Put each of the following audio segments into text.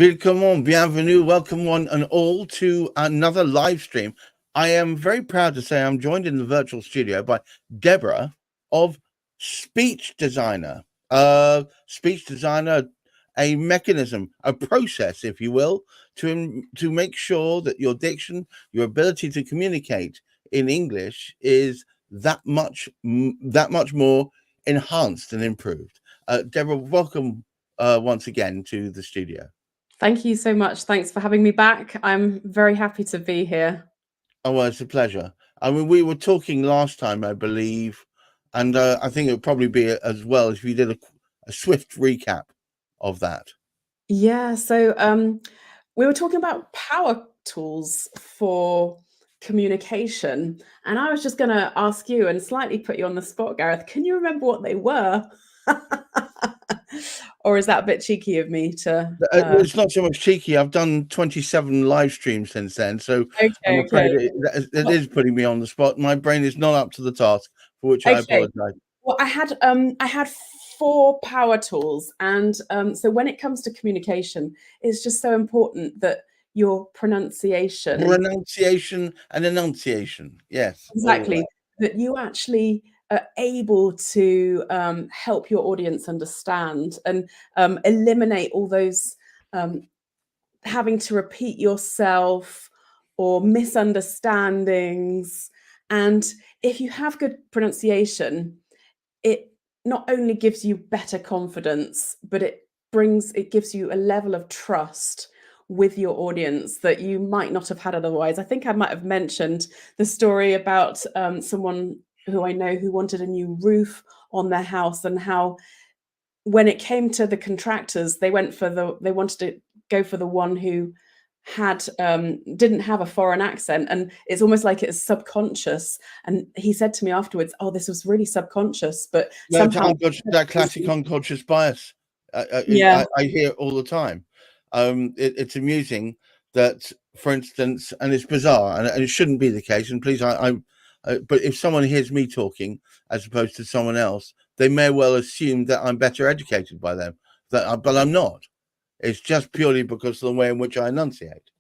Willkommen, bienvenue, welcome one and all to another live stream. I am very proud to say I'm joined in the virtual studio by Deborah of Speech Designer. Speech Designer, a mechanism, a process, if you will, to make sure that your diction, your ability to communicate in English is that much more enhanced and improved. Deborah, welcome once again to the studio. Thank you so much. Thanks for having me back. I'm very happy to be here. Oh, well, it's a pleasure. I mean, we were talking last time, I believe, and I think it would probably be as well if you did a swift recap of that. Yeah, so we were talking about power tools for communication, and I was just going to ask you and slightly put you on the spot, Gareth. Can you remember what they were? Or is that a bit cheeky of me to... It's not so much cheeky. I've done 27 live streams since then, so I'm afraid it is putting me on the spot. My brain is not up to the task, for which I apologize. Well, I had 4 power tools, and so when it comes to communication, it's just so important that your pronunciation and enunciation, yes, exactly, that you actually are able to help your audience understand and eliminate all those having to repeat yourself or misunderstandings. And if you have good pronunciation, it not only gives you better confidence, but it gives you a level of trust with your audience that you might not have had otherwise. I think I might have mentioned the story about someone who I know who wanted a new roof on their house, and how when it came to the contractors, they wanted to go for the one who had didn't have a foreign accent, and it's almost like it's subconscious. And he said to me afterwards, "Oh, this was really subconscious, but somehow that classic unconscious bias. I hear it all the time. It's amusing that, for instance, and it's bizarre, and it shouldn't be the case. And please, but if someone hears me talking as opposed to someone else, they may well assume that I'm better educated by them. But I'm not. It's just purely because of the way in which I enunciate.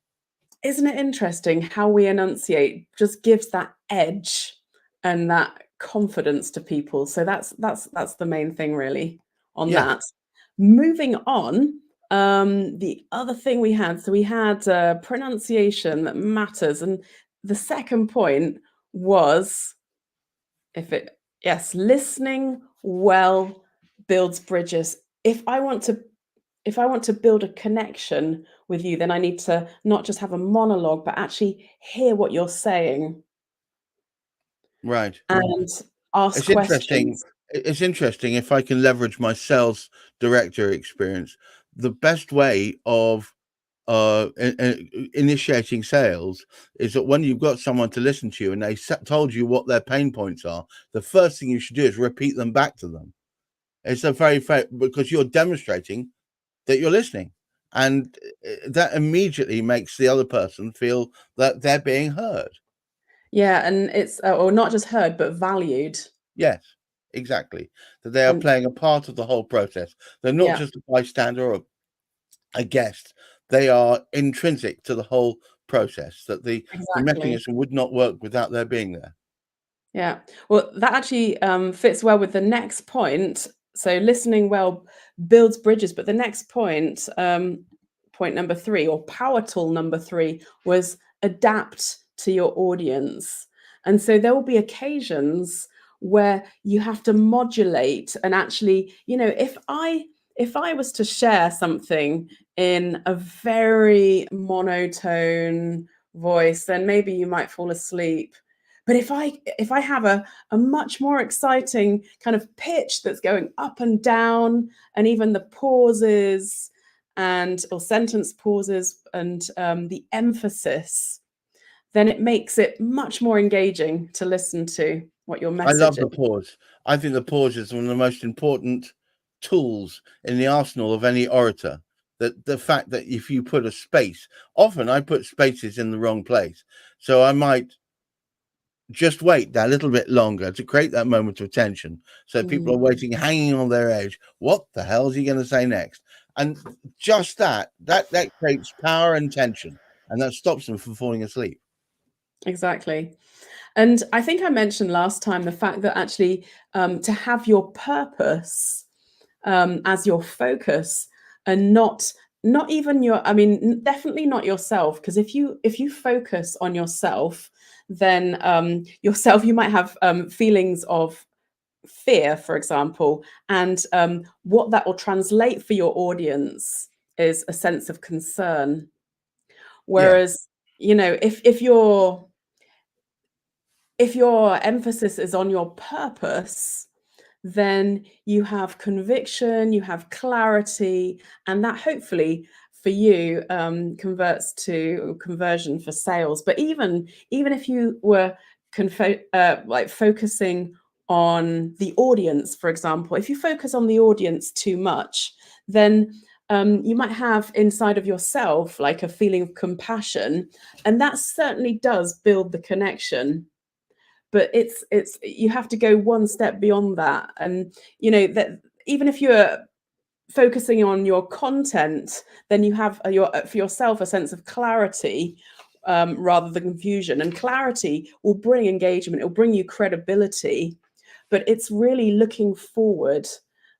Isn't it interesting how we enunciate just gives that edge and that confidence to people? So that's the main thing really on that. Moving on, the other thing we had pronunciation that matters, and the second point was listening well builds bridges. If I want to build a connection with you, then I need to not just have a monologue, but actually hear what you're saying. Right. And ask questions. It's interesting if I can leverage my sales director experience. The best way of initiating sales is that when you've got someone to listen to you and they told you what their pain points are, the first thing you should do is repeat them back to them. It's a very fair, because you're demonstrating that you're listening, and that immediately makes the other person feel that they're being heard. Yeah, and it's or not just heard, but valued. Yes, exactly. That they are playing a part of the whole process. They're not just a bystander or a guest. They are intrinsic to the whole process, that the mechanism would not work without their being there. Yeah, well, that actually fits well with the next point. So listening well builds bridges, but the next point, point number 3, or power tool number 3, was adapt to your audience. And so there will be occasions where you have to modulate and actually, if I was to share something in a very monotone voice, then maybe you might fall asleep. But if I have a much more exciting kind of pitch that's going up and down, and even the pauses or sentence pauses and the emphasis, then it makes it much more engaging to listen to what your message is. I love the pause. I think the pause is one of the most important tools in the arsenal of any orator. That the fact that if you put a space, often I put spaces in the wrong place. So I might just wait that little bit longer to create that moment of tension. So people are waiting, hanging on their edge. What the hell is he going to say next? And just that creates power and tension, and that stops them from falling asleep. Exactly. And I think I mentioned last time the fact that actually to have your purpose as your focus, and not even your, I mean, definitely not yourself, because if you focus on yourself, then yourself, you might have feelings of fear, for example, and what that will translate for your audience is a sense of concern. Yeah. Whereas, if your emphasis is on your purpose, then you have conviction, you have clarity, and that hopefully for you converts to conversion for sales. But even if you were like focusing on the audience, for example, if you focus on the audience too much, then you might have inside of yourself like a feeling of compassion, and that certainly does build the connection. But it's you have to go one step beyond that, and that even if you're focusing on your content, then you have for yourself a sense of clarity rather than confusion. And clarity will bring engagement, it will bring you credibility, but it's really looking forward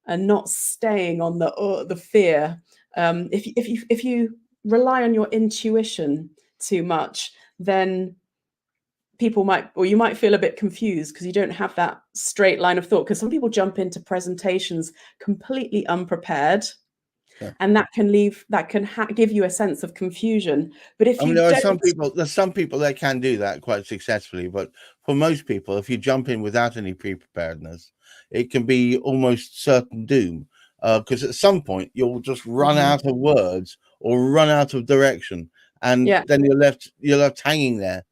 and not staying on the fear. If you rely on your intuition too much, then people might, or you might feel a bit confused because you don't have that straight line of thought, because some people jump into presentations completely unprepared, Yeah. and that can give you a sense of confusion. But if I mean, you don't, there's some people that can do that quite successfully, but for most people, if you jump in without any pre-preparedness, it can be almost certain doom. Because at some point you'll just run Mhm. out of words or run out of direction, and Yeah, then you're left hanging there.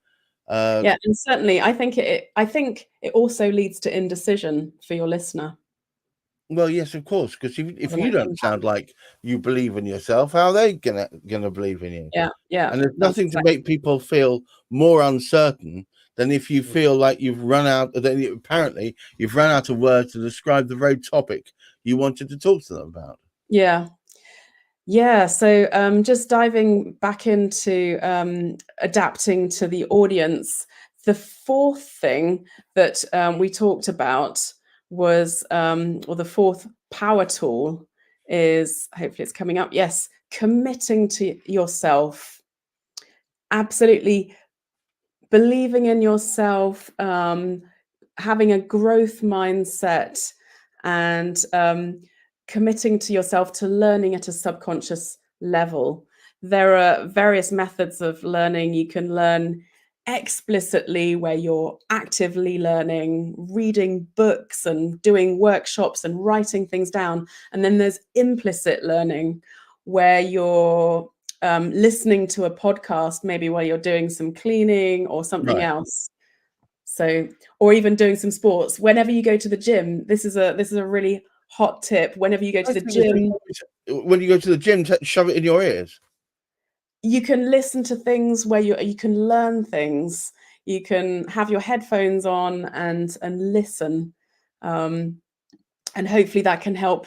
yeah, and certainly I think it also leads to indecision for your listener. Well, yes, of course, because if Well, you that don't can sound happen. like you believe in yourself, how are they gonna believe in you? Yeah, yeah, And there's that's nothing to exactly. make people feel more uncertain than if you feel like you've run out. Then apparently you've run out of words to describe the very topic you wanted to talk to them about. Yeah. Yeah, so just diving back into adapting to the audience, the fourth thing that we talked about was, or the fourth power tool is, hopefully it's coming up, yes, committing to yourself. Absolutely believing in yourself, having a growth mindset, and committing to yourself to learning at a subconscious level. There are various methods of learning. You can learn explicitly, where you're actively learning, reading books and doing workshops and writing things down. And then there's implicit learning, where you're listening to a podcast, maybe while you're doing some cleaning or something Right. else. So, or even doing some sports. Whenever you go to the gym, this is a really hot tip. Whenever you go to I the think it's gym, when you go to the gym, shove it in your ears. you can listen to things where you can learn things. You can have your headphones on and listen, um, and hopefully that can help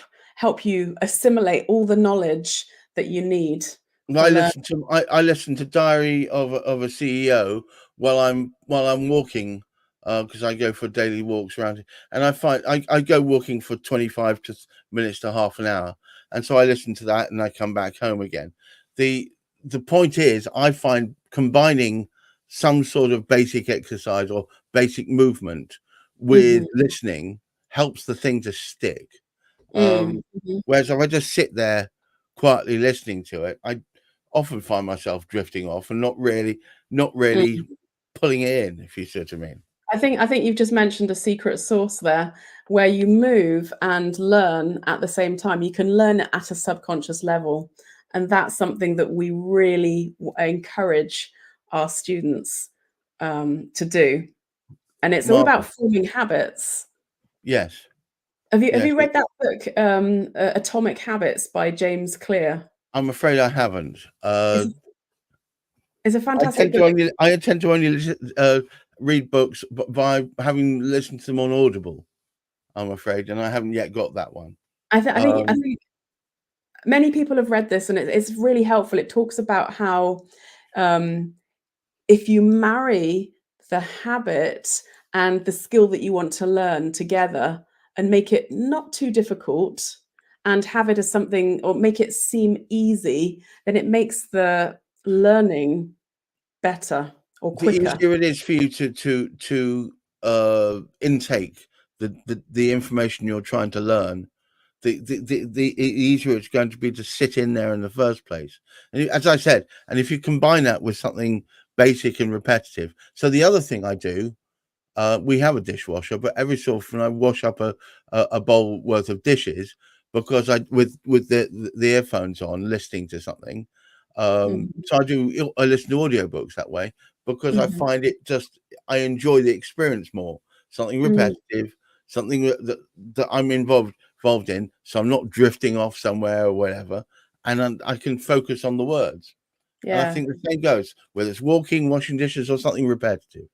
you assimilate all the knowledge that you need for learning. I listen to Diary of a CEO while I'm walking, because I go for daily walks around here, and I find I go walking for 25 minutes to half an hour, and so I listen to that and I come back home again. The point is, I find combining some sort of basic exercise or basic movement with Mhm, listening helps the thing to stick. mhm, mhm, Whereas if I just sit there quietly listening to it, I often find myself drifting off and not really mhm. pulling it in, if you see what I mean. I think you've just mentioned a secret sauce there, where you move and learn at the same time. You can learn it at a subconscious level, and that's something that we really encourage our students to do. And it's all about Marvelous. forming habits. Yes. Have Yes. you read that book, Atomic Habits by James Clear? I'm afraid I haven't. It's, it's a I fantastic tend book. to only I tend to only read books by having listened to them on Audible, I'm afraid, and I haven't yet got that one. I think Um, Many people have read this, and it's really helpful. It talks about how if you marry the habit and the skill that you want to learn together and make it not too difficult and have it as something, or make it seem easy, then it makes the learning better or The quicker. easier it is for you to intake the information you're trying to learn, the easier it's going to be to sit in there in the first place. And as I said, and if you combine that with something basic and repetitive. So the other thing I do, we have a dishwasher, but every so often I wash up a bowl worth of dishes because I with the earphones on, listening to something. Mhm, So I listen to audiobooks that way because I mhm, find it just I enjoy the experience more. Something mm, repetitive, something that I'm involved in, so I'm not drifting off somewhere or whatever, and I can focus on the words. And I yeah. think the same goes whether it's walking, washing dishes, or something repetitive.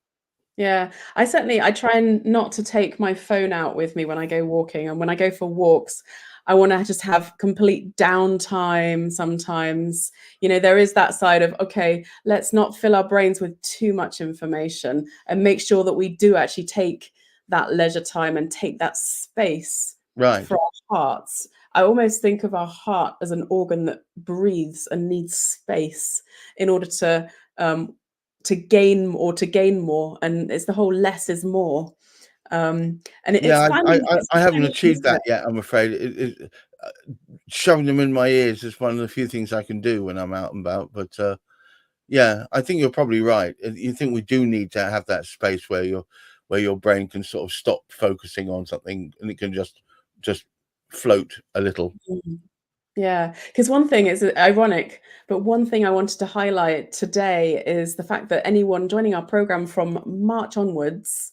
Yeah, I try and not to take my phone out with me when I go walking, and when I go for walks, I wanna just have complete downtime sometimes. You know, there is that side of, okay, let's not fill our brains with too much information and make sure that we do actually take that leisure time and take that space Right. for our hearts. I almost think of our heart as an organ that breathes and needs space in order um, to gain more, and it's the whole less is more. And it's Yeah, funny, it's I haven't funny, achieved isn't that it? yet, I'm afraid. Shoving them in my ears is one of the few things I can do when I'm out and about. But yeah, I think you're probably right. You think we do need to have that space where your brain can sort of stop focusing on something and it can just float a little. Mm. Yeah, because one thing is ironic, but one thing I wanted to highlight today is the fact that anyone joining our program from March onwards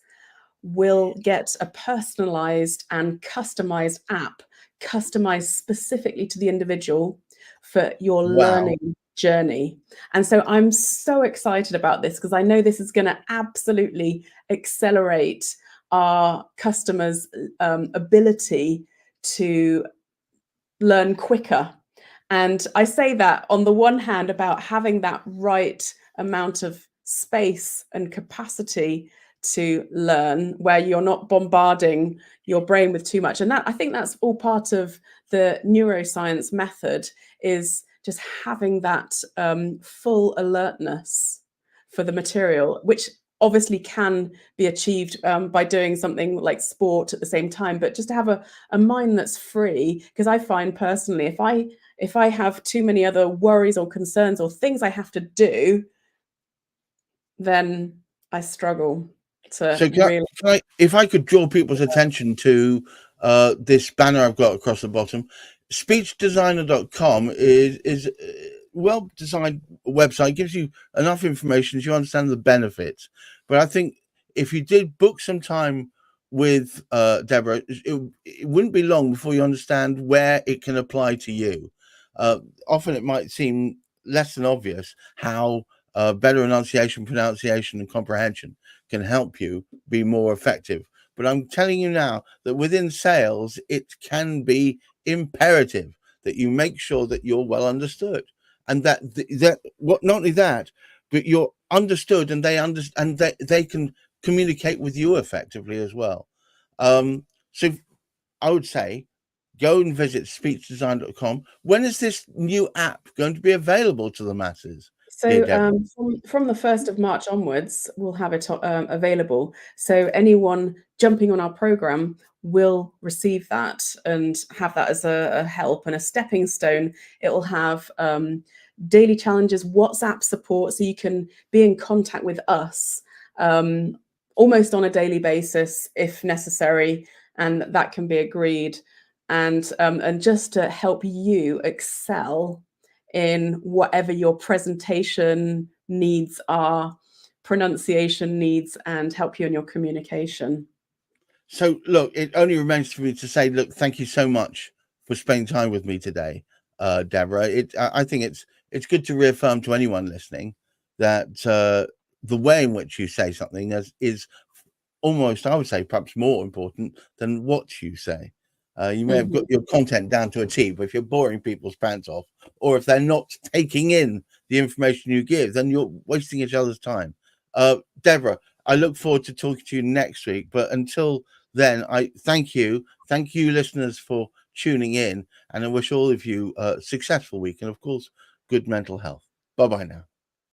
will get a personalized and customized app, customized specifically to the individual for your Wow. learning journey. And so I'm so excited about this because I know this is going to absolutely accelerate our customers' ability to learn quicker. And I say that on the one hand about having that right amount of space and capacity to learn, where you're not bombarding your brain with too much. And that, I think that's all part of the neuroscience method, is just having that full alertness for the material, which obviously can be achieved by doing something like sport at the same time, but just to have a mind that's free. Because I find personally, if I have too many other worries or concerns or things I have to do, then I struggle to So really. if I could draw people's attention to this banner I've got across the bottom, speechdesigner.com is well designed website, gives you enough information so you understand the benefits. But I think if you did book some time with Deborah, it wouldn't be long before you understand where it can apply to you. Often it might seem less than obvious how better enunciation, pronunciation, and comprehension can help you be more effective. But I'm telling you now that within sales, it can be imperative that you make sure that you're well understood, and that what not only that, but you're understood, and they can communicate with you effectively as well. So I would say go and visit speechdesign.com. When is this new app going to be available to the masses, dear So Deborah? from the 1st of March onwards, we'll have it available. So anyone jumping on our program will receive that and have that as a help and a stepping stone. It will have daily challenges, WhatsApp support, so you can be in contact with us um, almost on a daily basis if necessary, and that can be agreed. And just to help you excel in whatever your presentation needs are, pronunciation needs, and help you in your communication. So, look, it only remains for me to say, look, thank you so much for spending time with me today, Deborah. I think it's good to reaffirm to anyone listening that the way in which you say something is almost, I would say, perhaps more important than what you say. You may have got your content down to a T, but if you're boring people's pants off, or if they're not taking in the information you give, then you're wasting each other's time. Deborah, I look forward to talking to you next week. But until then, I thank you, listeners, for tuning in, and I wish all of you a successful week and, of course, good mental health. Bye bye now.